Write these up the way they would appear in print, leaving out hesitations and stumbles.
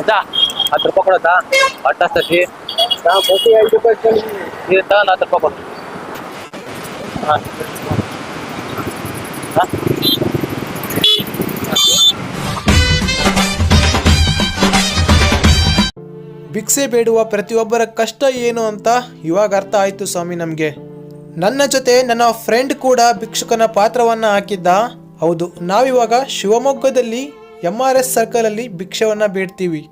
ಅಜ್ಜ 10 ರೂಪಾಯಿ ಕೊಡತ್ತಾ ಅಟ್ಟಸ್ತತಿ ಬಸ್ಸಿ 5 ರೂಪಾಯಿ ನೀರು ತಗೊಂಡು 10 ರೂಪಾಯಿ ಕೊಡು. ಹಾಂ ಹಾಂ ಭಿಕ್ಷೆ ಬೇಡುವ ಪ್ರತಿಯೊಬ್ಬರ ಕಷ್ಟ ಏನು ಅಂತ ಇವಾಗ ಅರ್ಥ ಆಯಿತು ಸ್ವಾಮಿ ನಮಗೆ. ನನ್ನ ಜೊತೆ ನನ್ನ ಫ್ರೆಂಡ್ ಕೂಡ ಭಿಕ್ಷುಕನ ಪಾತ್ರವನ್ನು ಹಾಕಿದ್ದ. ಹೌದು, ನಾವಿವಾಗ ಶಿವಮೊಗ್ಗದಲ್ಲಿ MRS ಸರ್ಕಲಲ್ಲಿ ಭಿಕ್ಷೆಯನ್ನು ಬೇಡ್ತೀವಿ.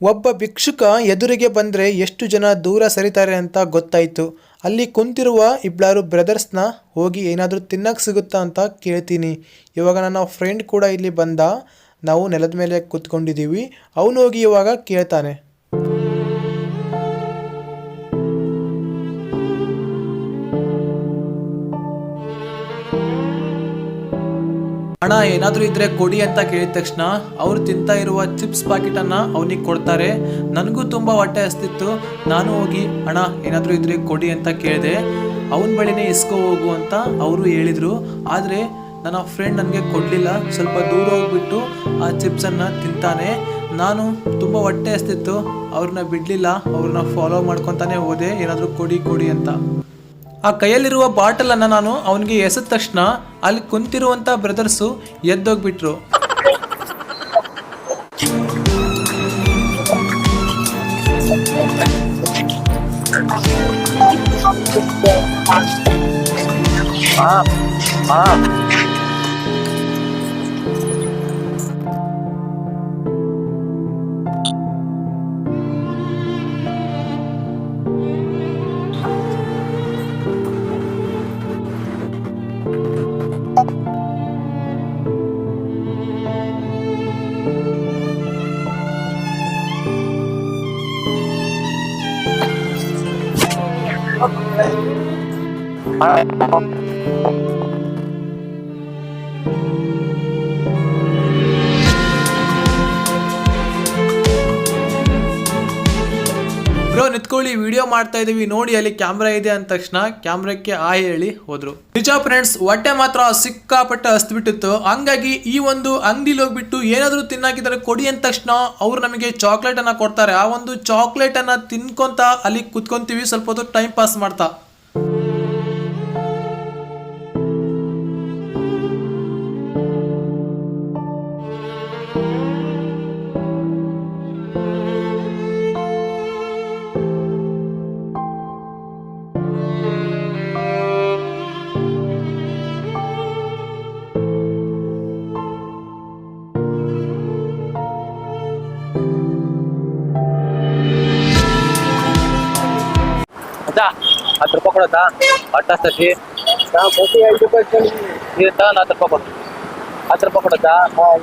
ಒಬ್ಬ ಭಿಕ್ಷುಕ ಎದುರಿಗೆ ಬಂದರೆ ಎಷ್ಟು ಜನ ದೂರ ಸರಿತಾರೆ ಅಂತ ಗೊತ್ತಾಯಿತು. ಅಲ್ಲಿ ಕುಂತಿರುವ ಇಬ್ಬರು ಬ್ರದರ್ಸ್ನ ಹೋಗಿ ಏನಾದರೂ ತಿನ್ನಕ್ಕೆ ಸಿಗುತ್ತಾ ಅಂತ ಕೇಳ್ತೀನಿ. ಇವಾಗ ನನ್ನ ಫ್ರೆಂಡ್ ಕೂಡ ಇಲ್ಲಿ ಬಂದ. ನಾವು ನೆಲದ ಮೇಲೆ ಕೂತ್ಕೊಂಡಿದ್ದೀವಿ. ಅವನು ಹೋಗಿ ಇವಾಗ ಕೇಳ್ತಾನೆ. ಹಣ ಏನಾದರೂ ಇದ್ರೆ ಕೊಡಿ ಅಂತ ಕೇಳಿದ ತಕ್ಷಣ ಅವ್ರು ತಿಂತಾ ಇರುವ ಚಿಪ್ಸ್ ಪ್ಯಾಕೆಟನ್ನು ಅವನಿಗೆ ಕೊಡ್ತಾರೆ. ನನಗೂ ತುಂಬ ಹೊಟ್ಟೆ ಹಸ್ತಿತ್ತು. ನಾನು ಹೋಗಿ ಹಣ ಏನಾದರೂ ಇದ್ರೆ ಕೊಡಿ ಅಂತ ಕೇಳಿದೆ. ಅವನ ಬಳಿನೇ ಇಸ್ಕೊ ಹೋಗು ಅಂತ ಅವರು ಹೇಳಿದರು. ಆದರೆ ನನ್ನ ಫ್ರೆಂಡ್ ನನಗೆ ಕೊಡಲಿಲ್ಲ. ಸ್ವಲ್ಪ ದೂರ ಹೋಗ್ಬಿಟ್ಟು ಆ ಚಿಪ್ಸನ್ನು ತಿಂತಾನೆ. ನಾನು ತುಂಬ ಹೊಟ್ಟೆ ಹಸ್ತಿತ್ತು, ಅವ್ರನ್ನ ಬಿಡಲಿಲ್ಲ. ಅವ್ರನ್ನ ಫಾಲೋ ಮಾಡ್ಕೊತಾನೆ ಹೋದೆ, ಏನಾದರೂ ಕೊಡಿ ಕೊಡಿ ಅಂತ. ಆ ಕೈಯಲ್ಲಿರುವ ಬಾಟಲನ್ನು ನಾನು ಅವನಿಗೆ ಎಸೆದ ತಕ್ಷಣ ಅಲ್ಲಿ ಕುಂತಿರುವಂಥ ಬ್ರದರ್ಸು ಎದ್ದೋಗ್ಬಿಟ್ರು. ಹಾಂ ಹಾಂ ಬ್ರೋ ನಿಂತ್ಕೊಳ್ಳಿ, ವಿಡಿಯೋ ಮಾಡ್ತಾ ಇದೀವಿ ನೋಡಿ, ಅಲ್ಲಿ ಕ್ಯಾಮ್ರಾ ಇದೆ ಅಂದ ತಕ್ಷಣ ಕ್ಯಾಮ್ರಾಕ್ಕೆ ಹೇಳಿ ಹೋದ್ರು. ನಿಜ ಫ್ರೆಂಡ್ಸ್, ಹೊಟ್ಟೆ ಮಾತ್ರ ಸಿಕ್ಕಾಪಟ್ಟೆ ಹಸ್ಬಿಟ್ಟಿತ್ತು. ಹಂಗಾಗಿ ಈ ಒಂದು ಅಂಗಡಿಲಿ ಹೋಗ್ಬಿಟ್ಟು ಏನಾದರೂ ತಿನ್ನಾಕಿದ್ದಾರೆ ಕೊಡಿ ಅಂದ ತಕ್ಷಣ ಅವ್ರು ನಮಗೆ ಚಾಕ್ಲೇಟ್ ಅನ್ನ ಕೊಡ್ತಾರೆ. ಆ ಒಂದು ಚಾಕ್ಲೇಟ್ ಅನ್ನ ತಿನ್ಕೊಂತ ಅಲ್ಲಿ ಕುತ್ಕೊಂತೀವಿ ಸ್ವಲ್ಪ ಹೊತ್ತು ಟೈಮ್ ಪಾಸ್ ಮಾಡ್ತಾ. ಅಜ್ಜ 10 ರೂಪಾಯಿ ಕೊಡತ್ತಾ ಅಟ್ಟಸ್ತತಿ ಬಸ್ಸಿ 5 ರೂಪಾಯಿ ನೀರು ತಗೊಂಡು 10 ರೂಪಾಯಿ ಕೊಡು. 10 ರೂಪಾಯಿ ಕೊಡತ್ತಾ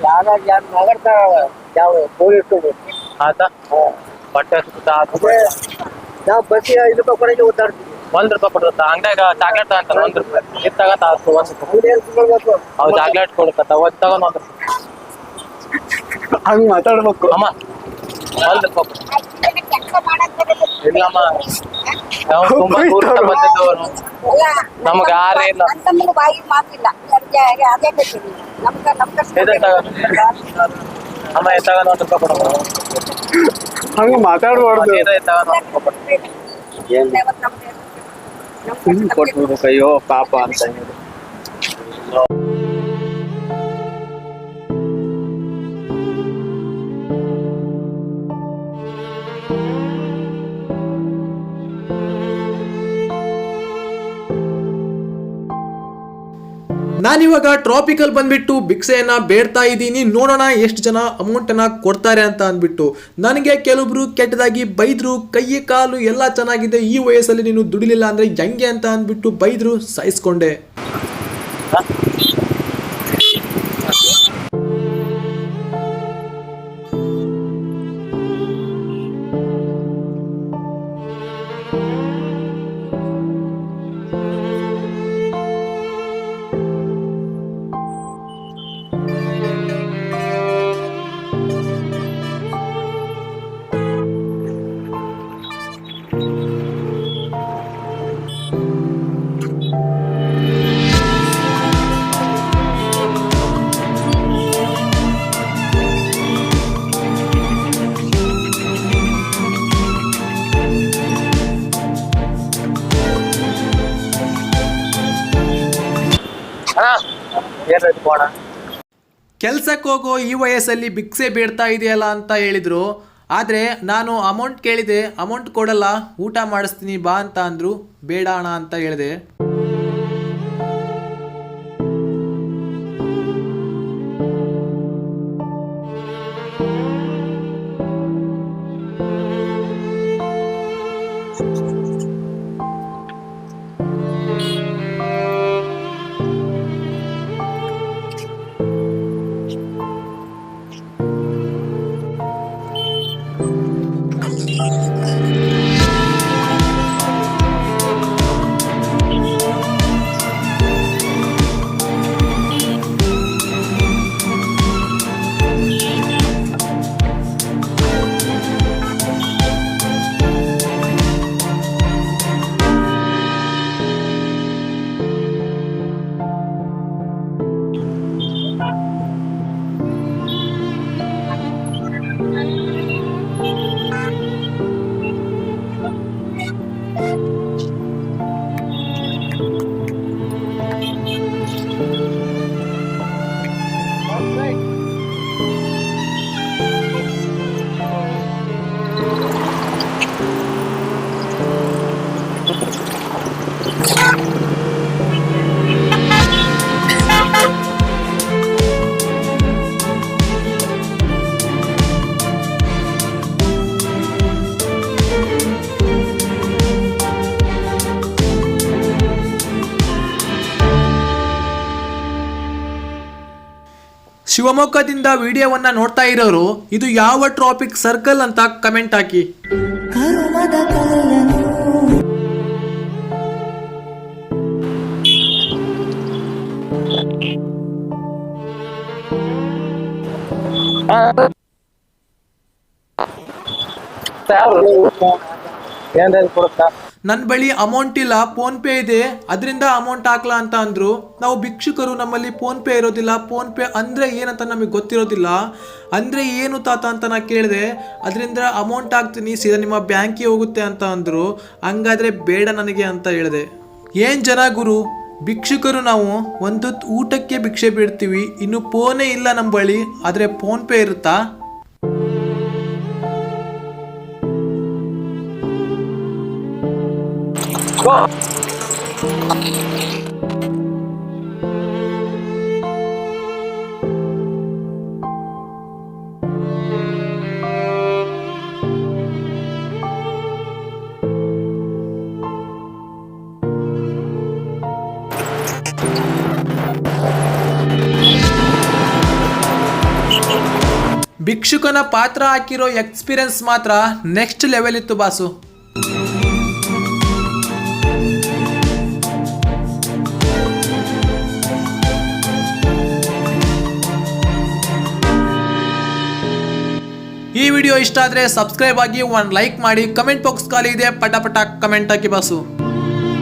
ಯಾರು ನಗರ್ತಾ ಯಾವ ಕೋಳಿ ಇಟ್ಕೊಂಡು ಆಯ್ತಾ ಹೊಟ್ಟೆ ಹಸ್ತಾ ನಾವು ಬಸ್ಸಿ 5 ರೂಪಾಯಿ ಕೊಡಕ್ಕೆ ಓದಾಡ್ತೀವಿ. 1 ರೂಪಾಯಿ ಕೊಡುತ್ತಾ ಅಂಗಡಿಯಾಗ ಚಾಕ್ಲೇಟ್ ತಗೊಂತಾನೆ 1 ರೂಪಾಯಿ ನೀರು ತಗೊಂತ 1 ರೂಪಾಯಿ ಅವು ಚಾಕ್ಲೇಟ್ ಕೊಡುತ್ತ ಒಂದು ತಗೊಂಡು 1 ರೂಪಾಯಿ ಹಂಗೆ ಮಾತಾಡ್ಬೇಕು ಅಮ್ಮ 1 ರೂಪಾಯಿ ಇಲ್ಲಮ್ಮ. ನಾವು ತುಂಬಾ ದೂರ ಬಂದಿದ್ದವರು, ನಮ್ಗೆ ಯಾರೇ ಇಲ್ಲ. ಅಮ್ಮ ಎತ್ತಾಗ 1 ರೂಪಾಯಿ ಕೊಡಮ್ಮ. ಹಂಗೆ ಮಾತಾಡ್ಬಾರ್ದು. ಕೊಟ್ಬಿಡ್ಬೇಕು, ಅಯ್ಯೋ ಪಾಪ ಅಂತ ಹೇಳಿ. ನಾನಿವಾಗ ಟ್ರಾಪಿಕಲ್ ಬಂದ್ಬಿಟ್ಟು ಭಿಕ್ಷೆಯನ್ನ ಬೇಡ್ತಾ ಇದ್ದೀನಿ. ನೋಡೋಣ ಎಷ್ಟು ಜನ ಅಮೌಂಟನ್ನು ಕೊಡ್ತಾರೆ ಅಂತ ಅಂದ್ಬಿಟ್ಟು. ನನಗೆ ಕೆಲವೊಬ್ರು ಕೆಟ್ಟದಾಗಿ ಬೈದ್ರು, ಕೈ ಕಾಲು ಎಲ್ಲ ಚೆನ್ನಾಗಿದೆ, ಈ ವಯಸ್ಸಲ್ಲಿ ನೀನು ದುಡಿಲಿಲ್ಲ ಅಂದರೆ ಹೆಂಗೆ ಅಂತ ಅಂದ್ಬಿಟ್ಟು ಬೈದ್ರು, ಸಾಯಿಸ್ಕೊಂಡೆ. ಅಣ್ಣ ಏನಾಯ್ತು ಕೋಣ ಕೆಲ್ಸಕ್ಕೆ ಹೋಗೋ ಈ ವಯಸ್ಸಲ್ಲಿ ಭಿಕ್ಷೆ ಬೇಡ್ತಾ ಇದೆಯಲ್ಲ ಅಂತ ಹೇಳಿದ್ರು. ಆದರೆ ನಾನು ಅಮೌಂಟ್ ಕೇಳಿದೆ, ಅಮೌಂಟ್ ಕೊಡಲ್ಲ, ಊಟ ಮಾಡಿಸ್ತೀನಿ ಬಾ ಅಂತ ಅಂದರು. ಬೇಡ ಅಣ್ಣ ಅಂತ ಹೇಳಿದೆ. ಶಿವಮೊಗ್ಗದಿಂದ ವಿಡಿಯೋವನ್ನ ನೋಡ್ತಾ ಇರೋರು ಇದು ಯಾವ ಟ್ರಾಫಿಕ್ ಸರ್ಕಲ್ ಅಂತ ಕಮೆಂಟ್ ಹಾಕಿ. ನನ್ನ ಬಳಿ ಅಮೌಂಟ್ ಇಲ್ಲ, ಫೋನ್ ಪೇ ಇದೆ, ಅದರಿಂದ ಅಮೌಂಟ್ ಹಾಕ್ಲಾ ಅಂತ ಅಂದ್ರು. ನಾವು ಭಿಕ್ಷುಕರು, ನಮ್ಮಲ್ಲಿ ಫೋನ್ ಪೇ ಇರೋದಿಲ್ಲ. ಫೋನ್ ಪೇ ಅಂದ್ರೆ ಏನಂತ ನಮಗೆ ಗೊತ್ತಿರೋದಿಲ್ಲ. ಅಂದ್ರೆ ಏನು ತಾತ ಅಂತ ನಾ ಕೇಳಿದೆ. ಅದರಿಂದ ಅಮೌಂಟ್ ಹಾಕ್ತೀನಿ, ಸೀದಾ ನಿಮ್ಮ ಬ್ಯಾಂಕಿಗೆ ಹೋಗುತ್ತೆ ಅಂತ ಅಂದ್ರು. ಹಂಗಾದ್ರೆ ಬೇಡ ನನಗೆ ಅಂತ ಹೇಳಿದೆ. ಏನ್ ಜನ ಗುರು, ಭಿಕ್ಷುಕರು ನಾವು ಒಂದು ಊಟಕ್ಕೆ ಭಿಕ್ಷೆ ಬಿಡ್ತೀವಿ, ಇನ್ನು ಫೋನೇ ಇಲ್ಲ ನಮ್ಮ ಬಳಿ, ಆದರೆ ಫೋನ್ ಪೇ ಇರುತ್ತಾ? ಭಿಕ್ಷುಕನ ಪಾತ್ರ ಹಾಕಿರೋ ಎಕ್ಸ್ಪೀರಿಯನ್ಸ್ ಮಾತ್ರ ನೆಕ್ಸ್ಟ್ ಲೆವೆಲ್ ಇತ್ತು ಬಾಸು. ಈ ವಿಡಿಯೋ ಇಷ್ಟ ಆದರೆ ಸಬ್ಸ್ಕ್ರೈಬ್ ಆಗಿ, ಒಂದು ಲೈಕ್ ಮಾಡಿ, ಕಮೆಂಟ್ ಬಾಕ್ಸ್ ಖಾಲಿ ಇದೆ, ಪಟ ಪಟ ಕಮೆಂಟ್ ಹಾಕಿ ಬಾಸು.